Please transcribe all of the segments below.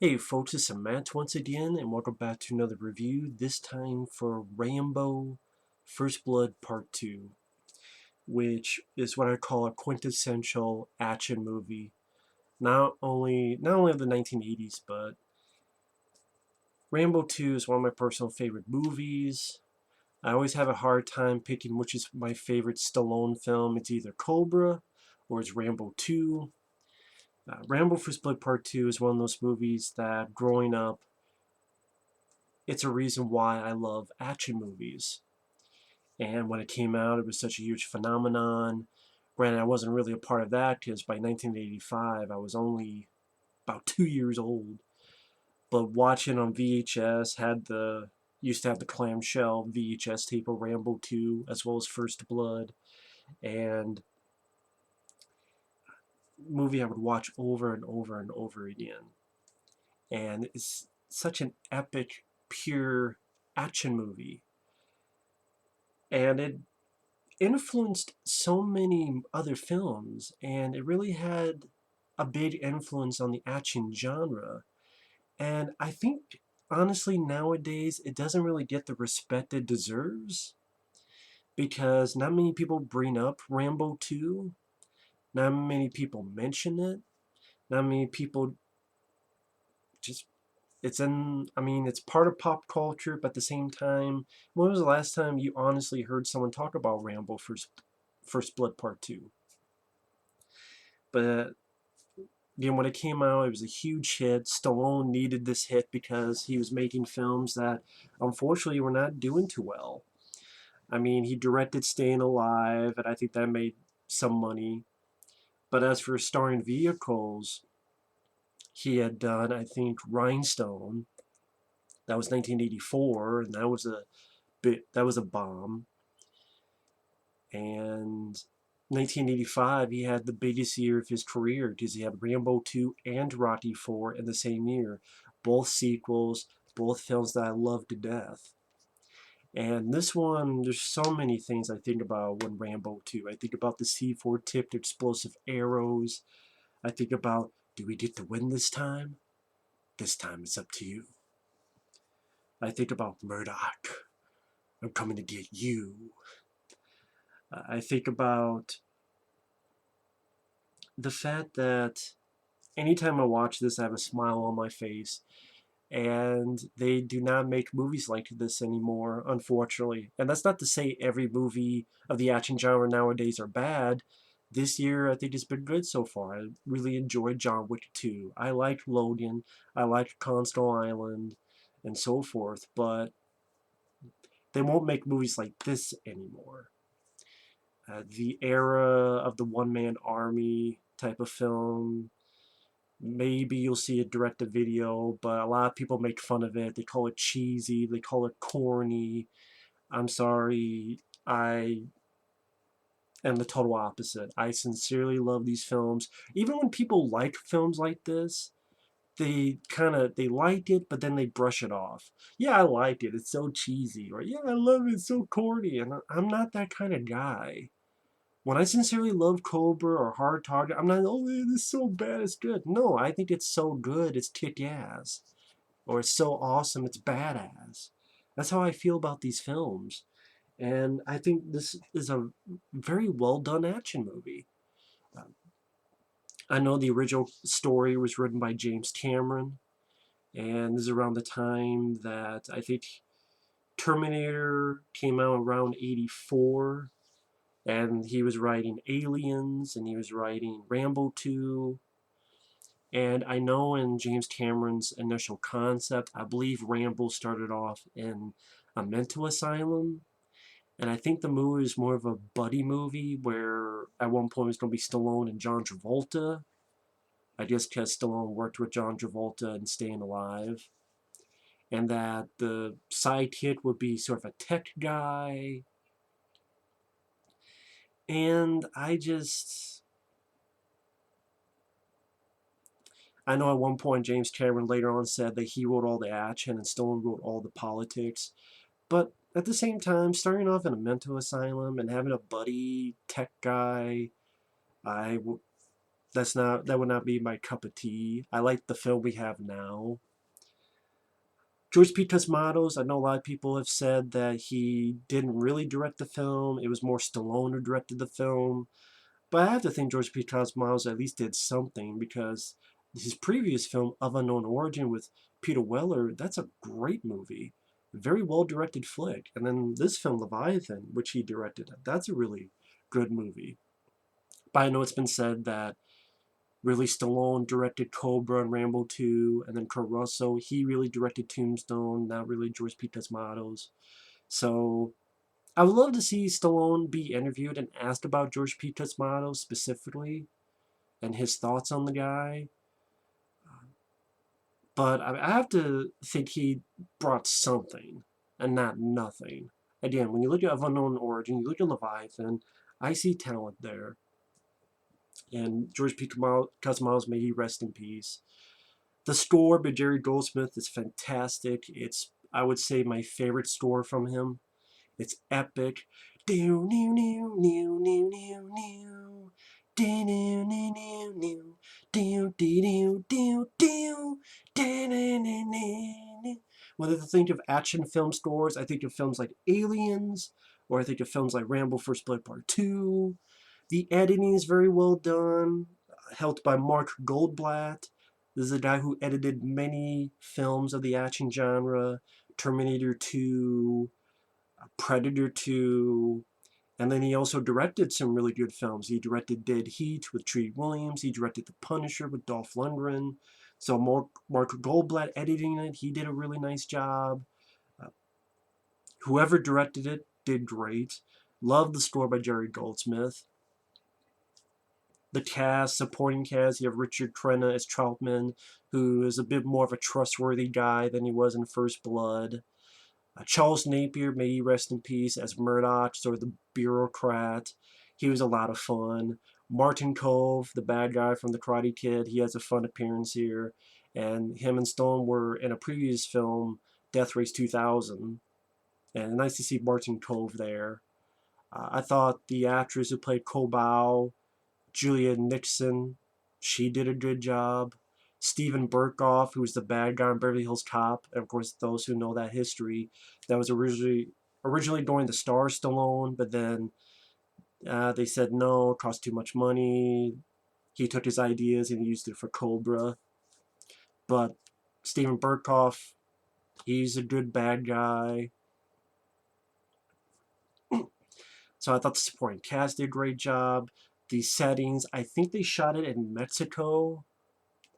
Hey folks, it's Matt once again, and welcome back to another review, this time for Rambo First Blood Part 2, which is what I call a quintessential action movie. Not only of the 1980s, but Rambo 2 is one of my personal favorite movies. I always have a hard time picking which is my favorite Stallone film. It's either Cobra or it's Rambo 2. Rambo First Blood Part 2 is one of those movies that growing up it's a reason why I love action movies. And when it came out, it was such a huge phenomenon. Granted, I wasn't really a part of that because by 1985, I was only about 2 years old. But watching on VHS, used to have the clamshell VHS tape of Rambo 2 as well as First Blood, and movie I would watch over and over and over again. And it's such an epic, pure action movie. And it influenced so many other films, and it really had a big influence on the action genre. And I think, honestly, nowadays it doesn't really get the respect it deserves because not many people bring up Rambo 2, not many people mention it, not many people just. It's part of pop culture, but at the same time, when was the last time you honestly heard someone talk about Rambo First Blood Part 2? But again, when it came out, it was a huge hit. Stallone needed this hit because he was making films that unfortunately were not doing too well. I mean, he directed Staying Alive, and I think that made some money. But as for starring vehicles, he had done, I think, Rhinestone. That was 1984, and that was a bomb. And 1985, he had the biggest year of his career because he had Rambo 2 and Rocky 4 in the same year. Both sequels, both films that I love to death. And this one, there's so many things I think about when Rambo 2. I think about the C4 tipped explosive arrows. I think about, do we get to win this time? This time it's up to you. I think about Murdoch. I'm coming to get you. I think about the fact that anytime I watch this, I have a smile on my face. And they do not make movies like this anymore, unfortunately. And that's not to say every movie of the action genre nowadays are bad. This year, I think it's been good so far. I really enjoyed John Wick 2. I liked Logan. I liked Constant Island, and so forth. But they won't make movies like this anymore. The era of the one-man army type of film, maybe you'll see a direct-to-video, but a lot of people make fun of it. They call it cheesy. They call it corny. I'm sorry. I am the total opposite. I sincerely love these films. Even when people like films like this, they like it, but then they brush it off. Yeah, I like it. It's so cheesy. Or yeah, I love it. It's so corny. And I'm not that kind of guy. When I sincerely love Cobra or Hard Target, I'm not, oh, man, this is so bad, it's good. No, I think it's so good, it's kick-ass. Or it's so awesome, it's badass. That's how I feel about these films. And I think this is a very well done action movie. I know the original story was written by James Cameron, and this is around the time that I think Terminator came out around 84. And he was writing Aliens, and he was writing Rambo 2. And I know in James Cameron's initial concept, I believe Rambo started off in a mental asylum. And I think the movie is more of a buddy movie where at one point it's going to be Stallone and John Travolta. I guess because Stallone worked with John Travolta in Staying Alive. And that the sidekick would be sort of a tech guy. And I know at one point James Cameron later on said that he wrote all the action and Stone wrote all the politics. But at the same time, starting off in a mental asylum and having a buddy tech guy, I That would not be my cup of tea. I like the film we have now. George P. Cosmatos, I know a lot of people have said that he didn't really direct the film. It was more Stallone who directed the film. But I have to think George P. Cosmatos at least did something, because his previous film, Of Unknown Origin, with Peter Weller, that's a great movie. Very well directed flick. And then this film, Leviathan, which he directed, that's a really good movie. But I know it's been said that really Stallone directed Cobra and Rambo 2, and then Kurt Russell, he really directed Tombstone, not really George P. Cosmatos. So I would love to see Stallone be interviewed and asked about George P. Cosmatos specifically and his thoughts on the guy. But I have to think he brought something and not nothing. Again, when you look at Of Unknown Origin, you look at Leviathan, I see talent there. And George P. Cosmatos, may he rest in peace. The score by Jerry Goldsmith is fantastic. It's, I would say, my favorite score from him. It's epic. Do new new new new new new. Do new new new new. Do do do do do. When I think of action film scores, I think of films like Aliens, or I think of films like Rambo First Blood Part 2. The editing is very well done, helped by Mark Goldblatt. This is a guy who edited many films of the action genre, Terminator 2, Predator 2, and then he also directed some really good films. He directed Dead Heat with Treat Williams. He directed The Punisher with Dolph Lundgren. So Mark Goldblatt editing it, he did a really nice job. Uh, Whoever directed it did great. Love the score by Jerry Goldsmith. The cast, supporting cast, you have Richard Crenna as Troutman, who is a bit more of a trustworthy guy than he was in First Blood. Charles Napier, may he rest in peace, as Murdoch, sort of the bureaucrat. He was a lot of fun. Martin Kove, the bad guy from The Karate Kid, he has a fun appearance here. And him and Stone were in a previous film, Death Race 2000. And nice to see Martin Kove there. I thought the actress who played Kobao, Julia Nixon, she did a good job. Steven Berkoff, who was the bad guy in Beverly Hills Cop, and of course those who know that history, that was originally going to star Stallone, but then they said no, it cost too much money. He took his ideas and he used it for Cobra. But Steven Berkoff, he's a good bad guy. So I thought the supporting cast did a great job. The settings, I think they shot it in Mexico.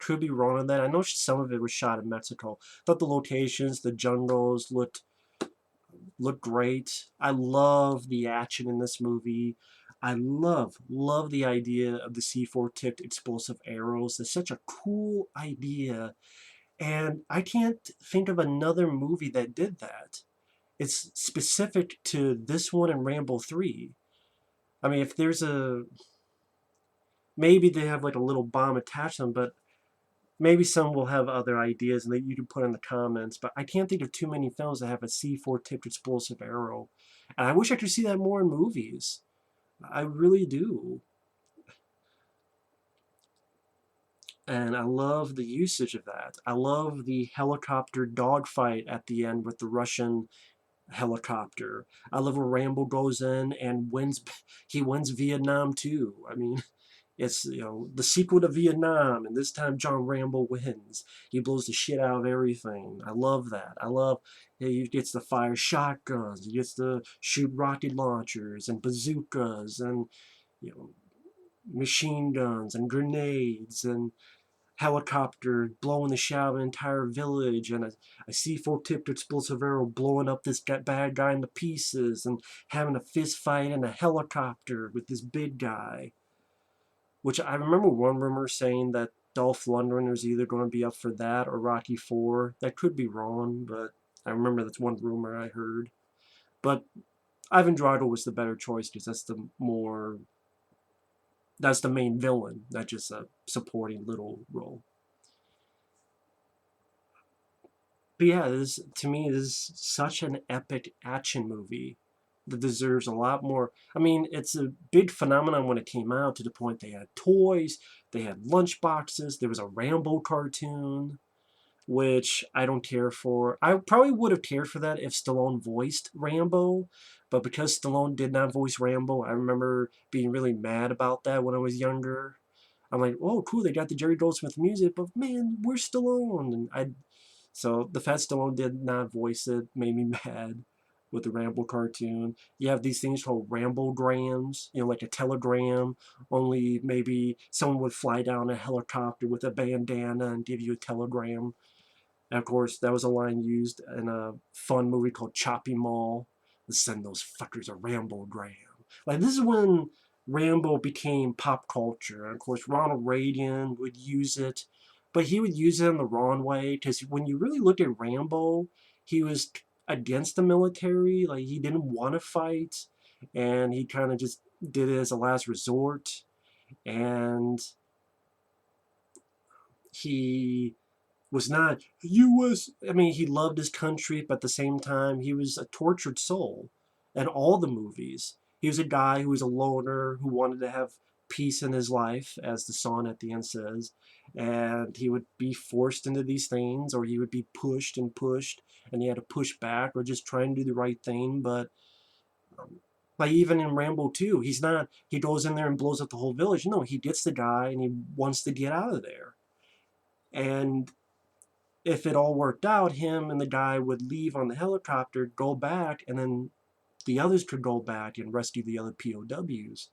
Could be wrong on that. I know some of it was shot in Mexico. Thought the locations, the jungles looked great. I love the action in this movie. I love the idea of the C4 tipped explosive arrows. It's such a cool idea. And I can't think of another movie that did that. It's specific to this one and Rambo 3. I mean, if there's a, maybe they have like a little bomb attached to them, but maybe some will have other ideas and that you can put in the comments. But I can't think of too many films that have a C4 tipped explosive arrow. And I wish I could see that more in movies. I really do. And I love the usage of that. I love the helicopter dogfight at the end with the Russian helicopter. I love where Rambo goes in and wins. He wins Vietnam too. I mean, it's, you know, the sequel to Vietnam, and this time John Rambo wins. He blows the shit out of everything. I love that. I love, he gets to fire shotguns. He gets to shoot rocket launchers and bazookas and, you know, machine guns and grenades and helicopter blowing the shit out of an entire village, and a C4 tipped explosive arrow blowing up this bad guy into pieces, and having a fist fight in a helicopter with this big guy. Which I remember one rumor saying that Dolph Lundgren was either going to be up for that or Rocky 4. That could be wrong, but I remember that's one rumor I heard. But Ivan Drago was the better choice because that's the main villain, not just a supporting little role. But yeah, to me, this is such an epic action movie. that deserves a lot more. I mean, it's a big phenomenon when it came out to the point they had toys, they had lunch boxes, there was a Rambo cartoon, which I don't care for. I probably would have cared for that if Stallone voiced Rambo, but because Stallone did not voice Rambo, I remember being really mad about that when I was younger. I'm like, oh, cool, they got the Jerry Goldsmith music, but man, where's Stallone? So the fact Stallone did not voice it made me mad with the Rambo cartoon. You have these things called Rambograms, like a telegram, only maybe someone would fly down a helicopter with a bandana and give you a telegram. And of course, that was a line used in a fun movie called Chopping Mall. Let's send those fuckers a Rambogram. Like, this is when Rambo became pop culture. And of course, Ronald Reagan would use it, but he would use it in the wrong way. Because when you really look at Rambo, he was against the military. Like, he didn't want to fight, and he kind of just did it as a last resort. And he was not U.S. I mean, he loved his country, but at the same time, he was a tortured soul. In all the movies, he was a guy who was a loner who wanted to have peace in his life, as the song at the end says, and he would be forced into these things, or he would be pushed and pushed, and he had to push back or just try and do the right thing. But like, even in Rambo 2, he's not. He goes in there and blows up the whole village. No, he gets the guy and he wants to get out of there. And if it all worked out, him and the guy would leave on the helicopter, go back, and then the others could go back and rescue the other POWs.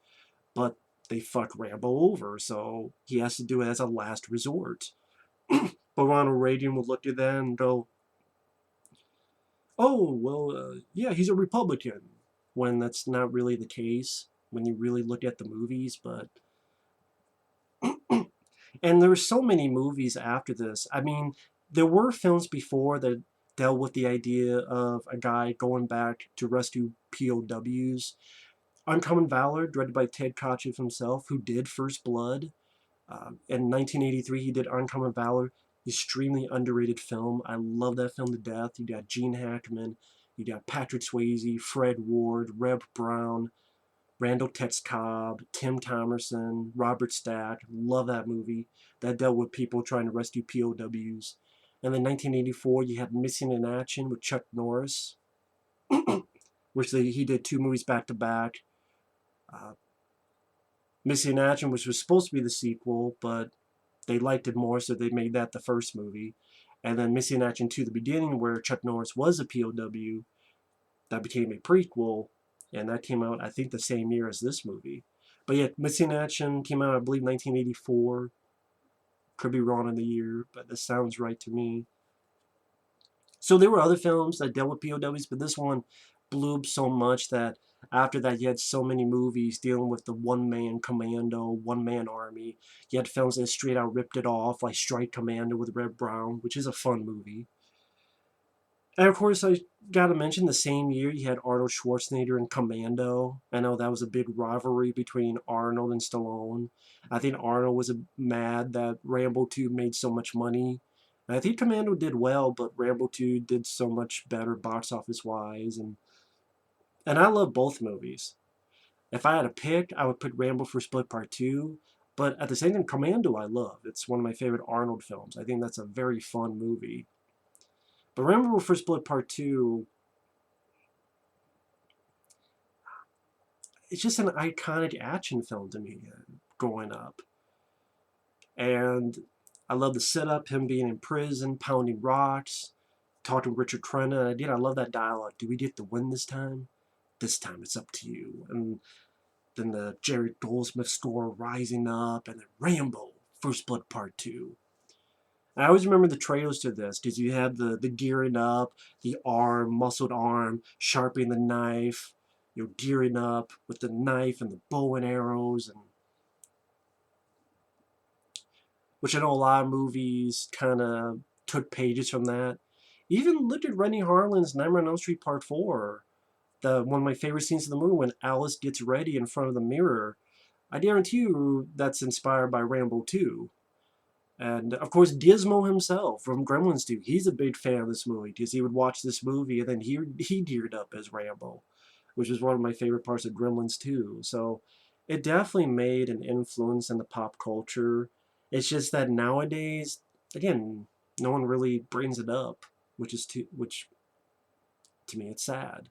But they fucked Rambo over, so he has to do it as a last resort. But Ronald Reagan would look at that and go, oh, well, yeah, he's a Republican. When that's not really the case, when you really look at the movies. But and there were so many movies after this. I mean, there were films before that dealt with the idea of a guy going back to rescue POWs. Uncommon Valor, directed by Ted Kotcheff himself, who did First Blood. In 1983, he did Uncommon Valor, extremely underrated film. I love that film to death. You got Gene Hackman, you got Patrick Swayze, Fred Ward, Reb Brown, Randall Tex Cobb, Tim Thomerson, Robert Stack. Love that movie. That dealt with people trying to rescue POWs. And then 1984, you had Missing in Action with Chuck Norris, which he did two movies back to back. Missing in Action, which was supposed to be the sequel, but they liked it more, so they made that the first movie. And then Missing in Action 2, the beginning, where Chuck Norris was a POW, that became a prequel, and that came out, I think, the same year as this movie. But yeah, Missing in Action came out, I believe, 1984. Could be wrong in the year, but this sounds right to me. So there were other films that dealt with POWs, but this one blew up so much that after that you had so many movies dealing with the one-man commando, one-man army. You had films that straight out ripped it off, like Strike Commando with Red Brown, which is a fun movie. And of course, I gotta mention the same year you had Arnold Schwarzenegger in Commando. I know that was a big rivalry between Arnold and Stallone. I think Arnold was mad that Rambo 2 made so much money. And I think Commando did well, but Rambo 2 did so much better box office wise. And I love both movies. If I had to pick, I would pick Rambo for Split Part 2. But at the same time, Commando I love. It's one of my favorite Arnold films. I think that's a very fun movie. But Rambo for Split Part 2, it's just an iconic action film to me growing up. And I love the setup, him being in prison, pounding rocks, talking to Richard Crenna. And I love that dialogue. Do we get the win this time? This time it's up to you. And then the Jerry Goldsmith score rising up, and then Rambo, First Blood Part 2. I always remember the trailers to this because you had the gearing up, the arm, muscled arm, sharpening the knife, gearing up with the knife and the bow and arrows, and which I know a lot of movies kind of took pages from that. Even look at Rennie Harlin's Nightmare on Elm Street Part 4. One of my favorite scenes of the movie when Alice gets ready in front of the mirror. I guarantee you that's inspired by Rambo 2. And of course, Gizmo himself from Gremlins 2, he's a big fan of this movie because he would watch this movie and then he geared up as Rambo. which is one of my favorite parts of Gremlins too. So it definitely made an influence in the pop culture. It's just that nowadays, again, no one really brings it up, which to me it's sad.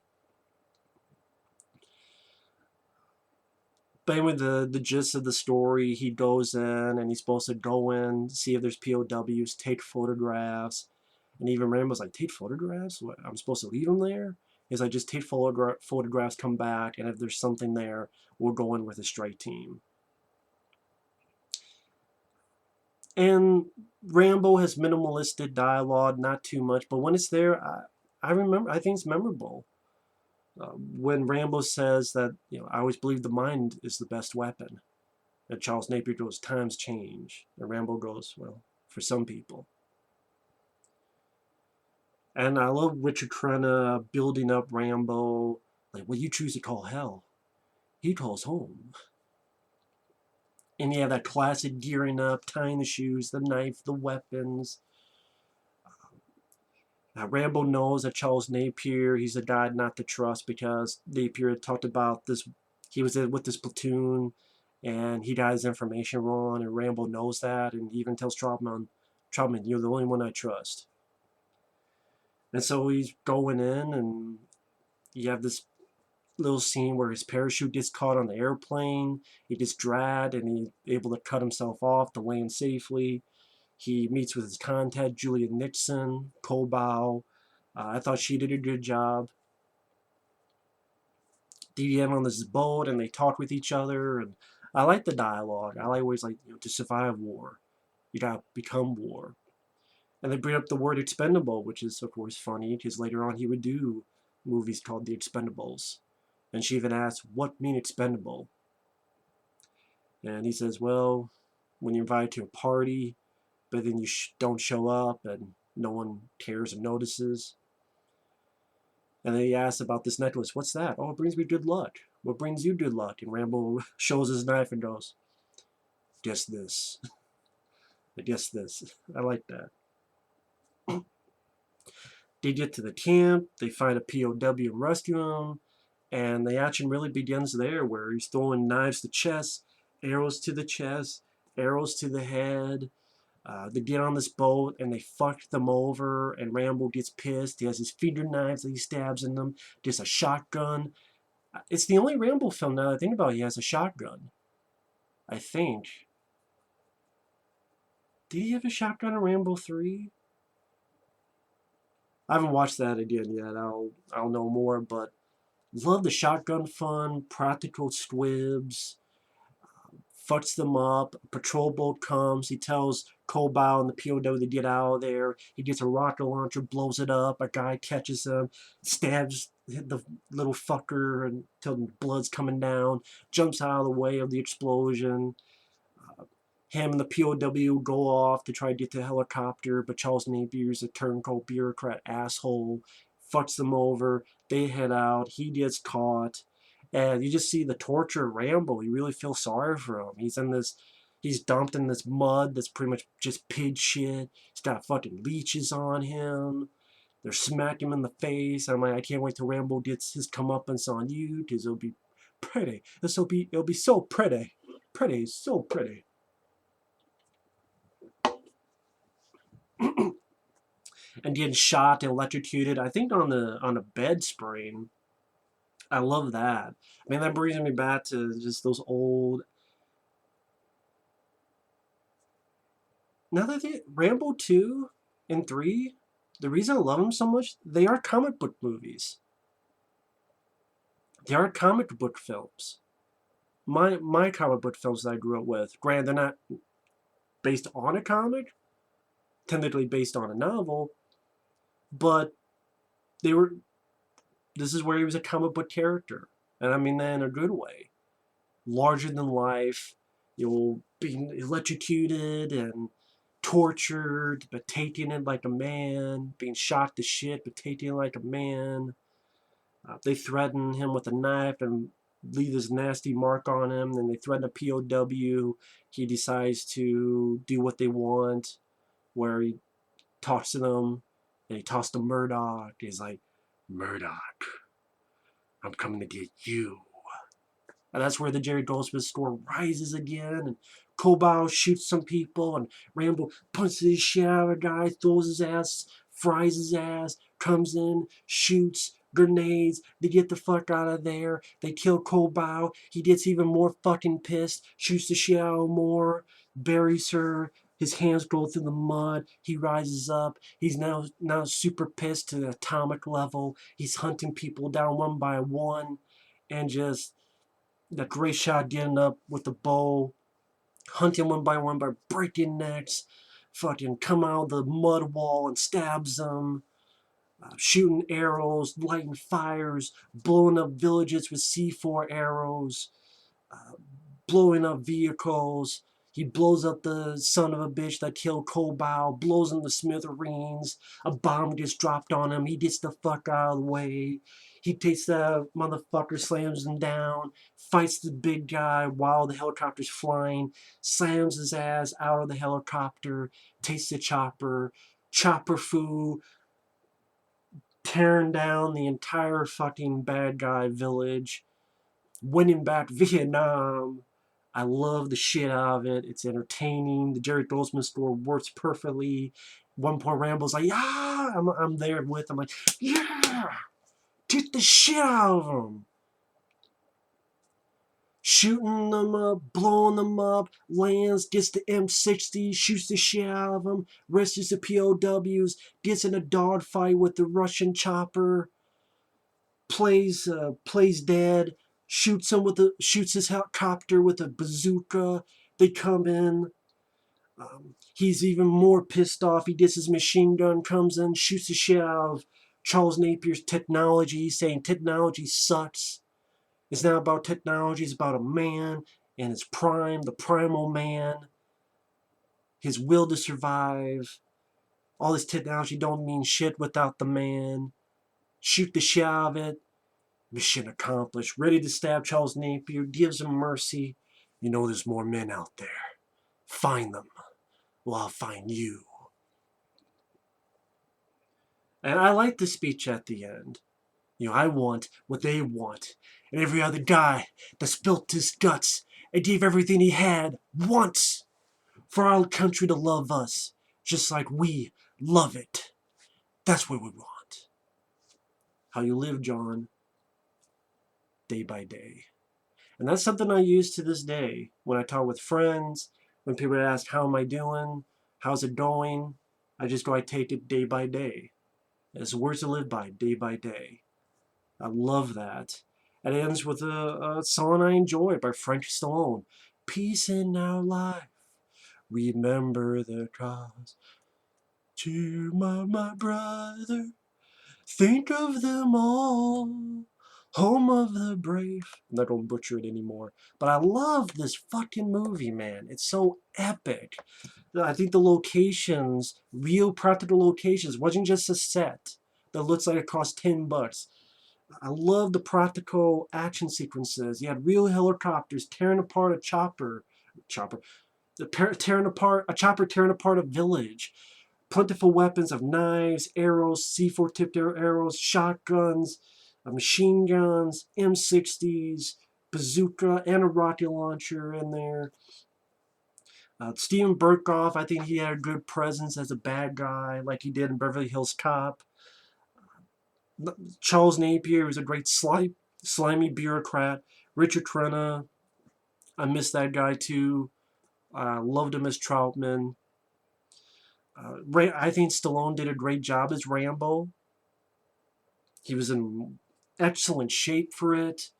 But anyway, the gist of the story, he goes in and he's supposed to go in, see if there's POWs, take photographs. And even Rambo's like, take photographs? What, I'm supposed to leave them there? He's like, just take photographs, come back, and if there's something there, we'll go in with a strike team. And Rambo has minimalistic dialogue, not too much, but when it's there, I remember, I think it's memorable. When Rambo says that, I always believe the mind is the best weapon. And Charles Napier goes, times change. And Rambo goes, well, for some people. And I love Richard Crenna building up Rambo. Like, what you choose to call hell, he calls home. And you have that classic gearing up, tying the shoes, the knife, the weapons. Rambo knows that Charles Napier, he's a guy not to trust because Napier had talked about this. He was with this platoon and he got his information wrong, and Rambo knows that, and he even tells Troutman, you're the only one I trust. And so he's going in, and you have this little scene where his parachute gets caught on the airplane. He gets dragged, and he's able to cut himself off to land safely. He meets with his contact, Julia Nixon, POW. I thought she did a good job. They get on this boat, and they talk with each other, and I like the dialogue. I always like, to survive war, you gotta become war. And they bring up the word expendable, which is, of course, funny, because later on he would do movies called The Expendables. And she even asks, what mean expendable? And he says, well, when you're invited to a party, but then you don't show up and no one cares or notices. And then he asks about this necklace. What's that? Oh, it brings me good luck. What brings you good luck? And Rambo shows his knife and goes, guess this. I guess this. I like that. They get to the camp, they find a POW and rescue him, and the action really begins there, where he's throwing knives to chest, arrows to the chest, arrows to the head. They get on this boat and they fuck them over, and Rambo gets pissed. He has his finger knives that he stabs in them. Just a shotgun. It's the only Rambo film now that I think about it, he has a shotgun. I think. Did he have a shotgun in Rambo 3? I haven't watched that again yet. I'll know more, but love the shotgun fun, practical squibs, fucks them up. A patrol boat comes. He tells Kobow and the POW to get out of there. He gets a rocket launcher, blows it up. A guy catches him, stabs the little fucker until the blood's coming down, jumps out of the way of the explosion. Him and the POW go off to try to get to the helicopter, but Charles Napier's a turncoat bureaucrat asshole, fucks them over. They head out. He gets caught. And you just see the torture of Rambo. You really feel sorry for him. He's dumped in this mud that's pretty much just pig shit. He's got fucking leeches on him. They're smacking him in the face. I'm like, I can't wait till Rambo gets his comeuppance on you, because it'll be pretty. It'll be so pretty. Pretty, so pretty. And getting shot and electrocuted, I think on a bed spring. I love that. I mean, that brings me back to just those old. Now that Rambo 2 and 3, the reason I love them so much, they are comic book movies. They are comic book films. My comic book films that I grew up with, granted, they're not based on a comic, technically based on a novel, but they were. This is where he was a comic book character, and I mean that in a good way. Larger than life, being electrocuted and tortured, but taking it like a man, being shot to shit, but taking it like a man. They threaten him with a knife and leave this nasty mark on him. Then they threaten a POW. He decides to do what they want, where he talks to them, and he talks to Murdoch. He's like, Murdoch, I'm coming to get you. And that's where the Jerry Goldsmith score rises again. And POW shoots some people, and Rambo punches the shit out of a guy, throws his ass, fries his ass, comes in, shoots, grenades. They get the fuck out of there. They kill POW. He gets even more fucking pissed, shoots the shit out of more, buries her. His hands go through the mud. He rises up. He's now super pissed to the atomic level. He's hunting people down one by one, and just the great shot getting up with the bow, hunting one by breaking necks, fucking come out of the mud wall and stabs them, shooting arrows, lighting fires, blowing up villages with C4 arrows, uh, blowing up vehicles. He blows up the son of a bitch that killed POW, blows him to smithereens. A bomb gets dropped on him. He gets the fuck out of the way. He takes the motherfucker, slams him down, fights the big guy while the helicopter's flying, slams his ass out of the helicopter, takes the chopper, chopper foo, tearing down the entire fucking bad guy village, winning back Vietnam. I love the shit out of it. It's entertaining. The Jerry Goldsmith score works perfectly. One point Rambo's like, yeah, I'm there with him. Like, yeah, get the shit out of him. Shooting them up, blowing them up, lands, gets the M60, shoots the shit out of them, rescues the POWs, gets in a dogfight with the Russian chopper, plays dead, shoots his helicopter with a bazooka. They come in. He's even more pissed off. He gets his machine gun, comes in, shoots the shit out of Charles Napier's technology, saying technology sucks. It's not about technology. It's about a man and his prime, the primal man, his will to survive. All this technology don't mean shit without the man. Shoot the shit out of it. Mission accomplished. Ready to stab Charles Napier. Gives him mercy. You know there's more men out there. Find them. Well, I'll find you. And I like the speech at the end. You know, I want what they want. And every other guy that spilt his guts and gave everything he had once for our country to love us, just like we love it. That's what we want. How you live, John, day by day. And that's something I use to this day when I talk with friends, when people ask, how am I doing? How's it going? I just go, I take it day by day. It's words to live by day. I love that. And it ends with a song I enjoy by Frank Stallone. Peace in our life. Remember the cause. To my brother. Think of them all. Home of the brave. I'm not going to butcher it anymore. But I love this fucking movie, man. It's so epic. I think the locations, real practical locations, wasn't just a set that looks like it cost $10. I love the practical action sequences. You had real helicopters tearing apart a chopper, tearing apart a chopper, tearing apart a village. Plentiful weapons of knives, arrows, C4 tipped arrows, shotguns, machine guns, M60s, bazooka, and a rocket launcher in there. Steven Berkoff, I think he had a good presence as a bad guy, like he did in Beverly Hills Cop. Charles Napier was a great slimy bureaucrat. Richard Crenna, I miss that guy too. Loved him as Troutman. I think Stallone did a great job as Rambo. He was in excellent shape for it.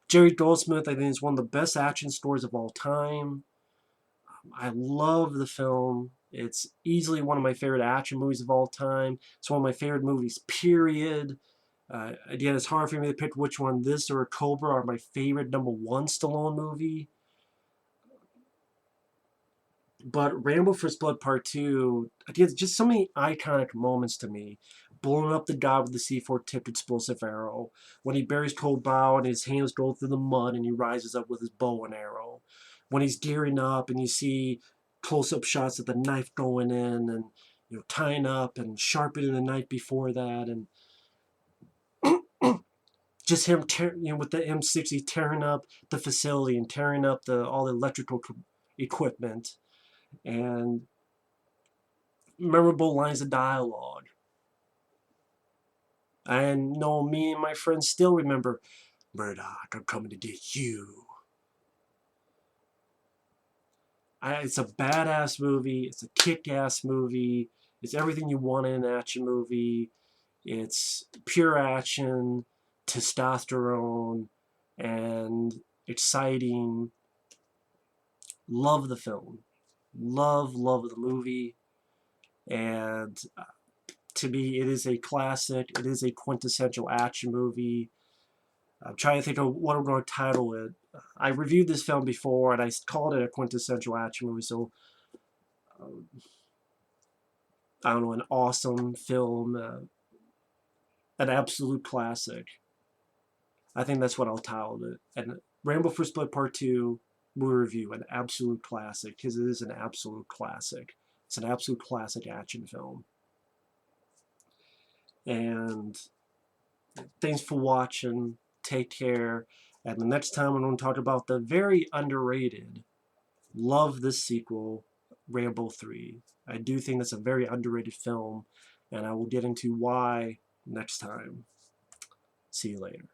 Jerry Goldsmith, I think, is one of the best action stars of all time. I love the film. It's easily one of my favorite action movies of all time. It's one of my favorite movies, period. Again, it's hard for me to pick which one, this or Cobra, are my favorite number one Stallone movie. But Rambo First Blood Part 2, again, just so many iconic moments to me. Blowing up the guy with the C4 tipped explosive arrow. When he buries POW and his hands go through the mud and he rises up with his bow and arrow. When he's gearing up and you see close-up shots of the knife going in and tying up and sharpening the knife before that. And just him with the M60 tearing up the facility and tearing up all the electrical equipment, and memorable lines of dialogue. I know me and my friends still remember, Murdoch, I'm coming to get you. It's a badass movie. It's a kick-ass movie. It's everything you want in an action movie. It's pure action, testosterone, and exciting. Love the film. Love the movie. And to me, it is a classic. It is a quintessential action movie. I'm trying to think of what I'm going to title it. I reviewed this film before, and I called it a quintessential action movie. So, I don't know, an awesome film, an absolute classic. I think that's what I'll title it. And Rambo First Blood Part 2 movie review, an absolute classic, because it is an absolute classic. It's an absolute classic action film. And thanks for watching. Take care. And the next time I'm going to talk about the very underrated, love this sequel, Rambo 3. I do think that's a very underrated film, and I will get into why next time. See you later.